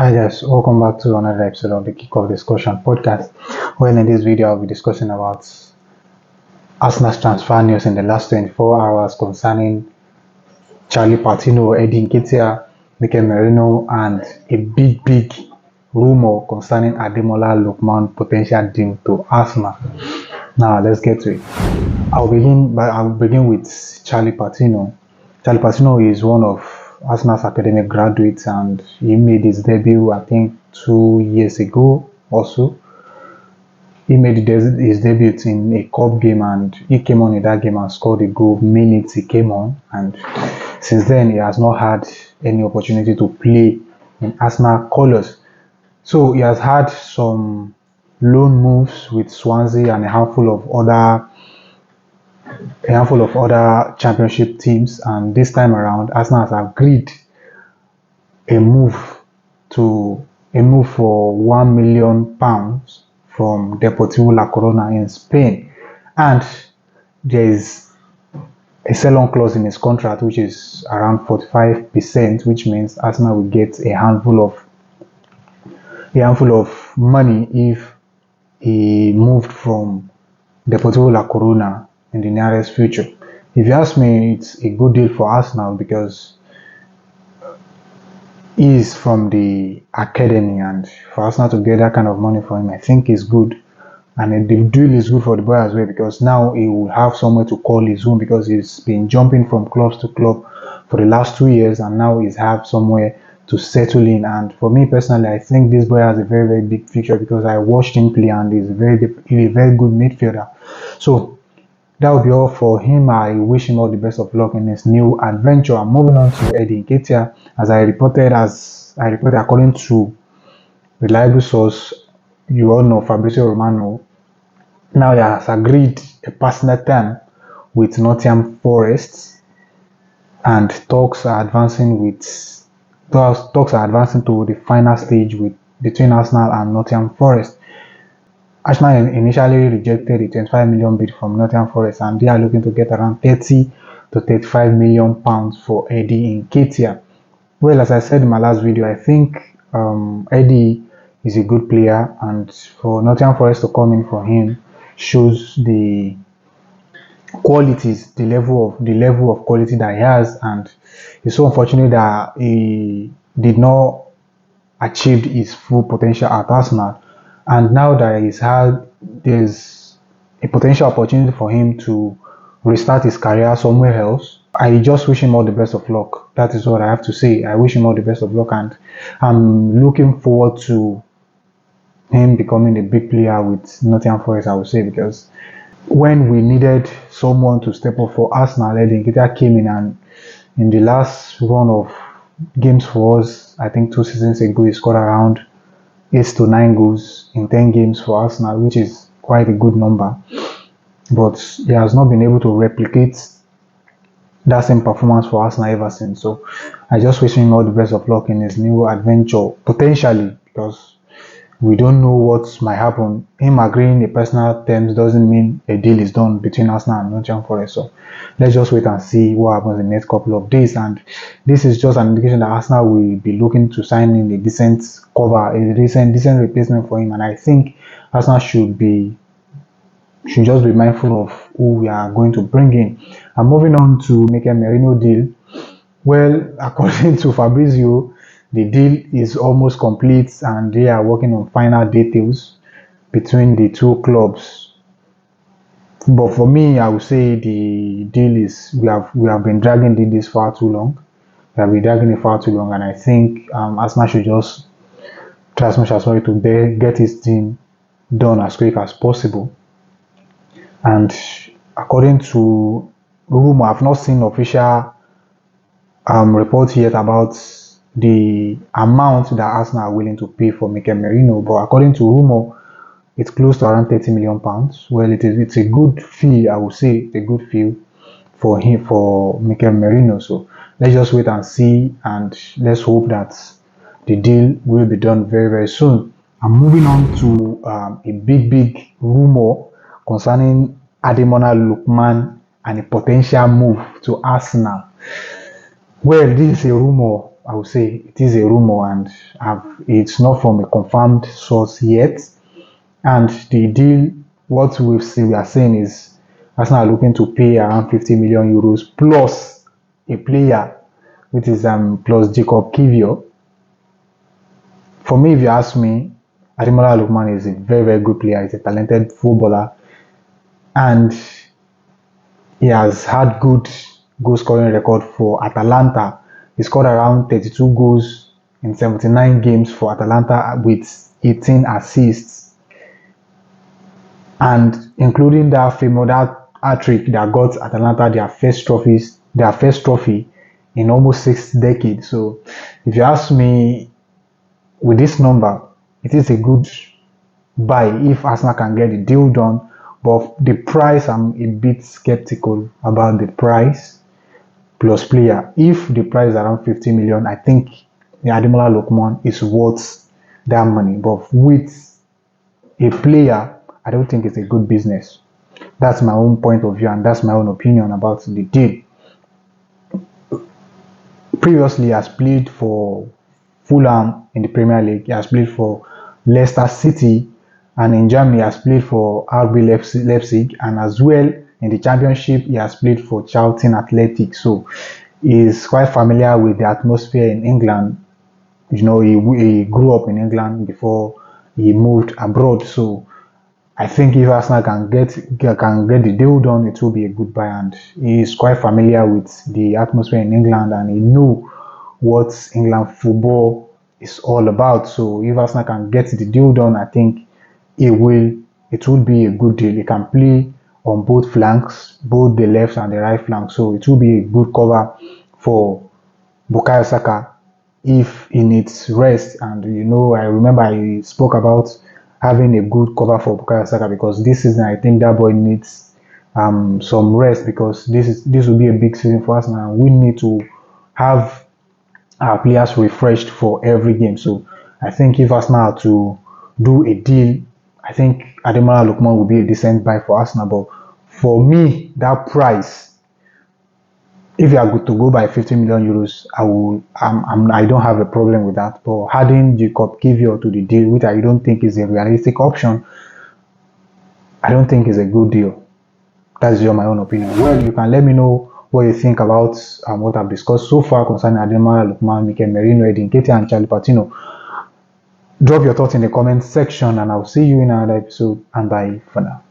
Hi guys, welcome back to another episode of the Kickoff Discussion podcast. Well, in this video, I'll be discussing about Arsenal's transfer news in the last 24 hours concerning Patino, Nketiah, Merino, and a big rumor concerning Ademola Lookman potential deal to Arsenal. Now, let's get to it. I'll begin with Patino. Patino is one of Arsenal's academic graduates, and he made his debut, I think, 2 years ago or so. He made his debut in a cup game, and he came on in that game and scored a goal minutes he came on. And since then, he has not had any opportunity to play in Arsenal colours. So he has had some loan moves with Swansea and a handful of other championship teams, and this time around Arsenal has agreed a move for £1 million from Deportivo La Coruna in Spain, and there is a sell-on clause in his contract which is around 45%, which means Arsenal will get a handful of money if he moved from Deportivo La Coruna in the nearest future. If you ask me, it's a good deal for Arsenal because he is from the academy, and for Arsenal to get that kind of money for him, I think is good. And the deal is good for the boy as well because now he will have somewhere to call his own, because he's been jumping from clubs to club for the last 2 years, and now he's have somewhere to settle in. And for me personally, I think this boy has a very big future because I watched him play, and he's a very good midfielder. So that will be all for him. I wish him all the best of luck in his new adventure. I'm moving on to Nketiah. As I reported according to reliable source, you all know Fabrizio Romano, now he has agreed a personal term with Nottingham Forest, and talks are advancing to the final stage between Arsenal and Nottingham Forest. Arsenal initially rejected the 25 million bid from Nottingham Forest, and they are looking to get around 30 to 35 million pounds for Eddie Nketiah. Well, as I said in my last video, I think Eddie is a good player, and for Nottingham Forest to come in for him shows the qualities, the level of quality that he has. And it's so unfortunate that he did not achieve his full potential at Arsenal. And now that there's a potential opportunity for him to restart his career somewhere else, I just wish him all the best of luck. That is what I have to say. I wish him all the best of luck, and I'm looking forward to him becoming a big player with Nottingham Forest, I would say, because when we needed someone to step up for Arsenal, Nketiah came in, and in the last run of games for us, I think 2 seasons ago, he scored around 8 to 9 goals in 10 games for Arsenal, which is quite a good number. But he has not been able to replicate that same performance for Arsenal ever since. So I just wish him all the best of luck in his new adventure, potentially, because we don't know what might happen. Him agreeing a personal terms doesn't mean a deal is done between Arsenal and Nottingham Forest. So let's just wait and see what happens in the next couple of days. And this is just an indication that Arsenal will be looking to sign in a decent decent replacement for him. And I think Arsenal should just be mindful of who we are going to bring in. And moving on to make a Merino deal. Well, according to Fabrizio, the deal is almost complete, and they are working on final details between the two clubs. But for me, I would say the deal is we have been dragging this far too long. We have been dragging it far too long, and I think Arsenal should just try as much as possible to get his team done as quick as possible. And according to rumor, I've not seen official reports yet about the amount that Arsenal are willing to pay for Merino, but according to rumor, it's close to around 30 million pounds. Well, it's a good fee, I would say. It's a good fee for Merino. So let's just wait and see, and let's hope that the deal will be done very soon. I'm moving on to a big rumor concerning Ademola Lookman and a potential move to Arsenal. Well, this is a rumor. I would say it is a rumor, and it's not from a confirmed source yet. And the deal, what we are saying is Arsenal are looking to pay around 50 million euros plus a player, which is plus Jacob Kivior. For me, if you ask me, Ademola Lookman is a very, very good player. He's a talented footballer, and he has had good goal scoring record for Atalanta. He scored around 32 goals in 79 games for Atalanta with 18 assists, and including that hat-trick that got Atalanta their first trophy in almost 6 decades. So, if you ask me, with this number, it is a good buy if Arsenal can get the deal done. But the price, I'm a bit skeptical about the price plus player. If the price is around 50 million, I think the Ademola Lookman is worth that money. But with a player, I don't think it's a good business. That's my own point of view, and that's my own opinion about the deal. Previously, he has played for Fulham in the Premier League. He has played for Leicester City, and in Germany, he has played for RB Leipzig, and as well in the Championship, he has played for Charlton Athletic. So he's quite familiar with the atmosphere in England. You know, he grew up in England before he moved abroad. So I think if Arsenal can get the deal done, it will be a good buy. And he is quite familiar with the atmosphere in England, and he knew what England football is all about. So if Arsenal can get the deal done, I think it will be a good deal. He can play on both flanks, both the left and the right flank. So it will be a good cover for Bukayo Saka if he needs rest. And you know, I remember I spoke about having a good cover for Bukayo Saka, because this season I think that boy needs some rest, because this will be a big season for us now. We need to have our players refreshed for every game. So I think if Arsenal are to do a deal, I think Ademola Lookman will be a decent buy for Arsenal. But for me, that price, if you are good to go by 50 million euros, I don't have a problem with that. But adding Jacob Kivior to the deal, which I don't think is a realistic option, I don't think is a good deal. That's just my own opinion. Well, you can let me know what you think about what I've discussed so far concerning Ademola Lookman, Merino, Nketiah, and Charlie Patino. Drop your thoughts in the comment section, and I'll see you in another episode, and bye for now.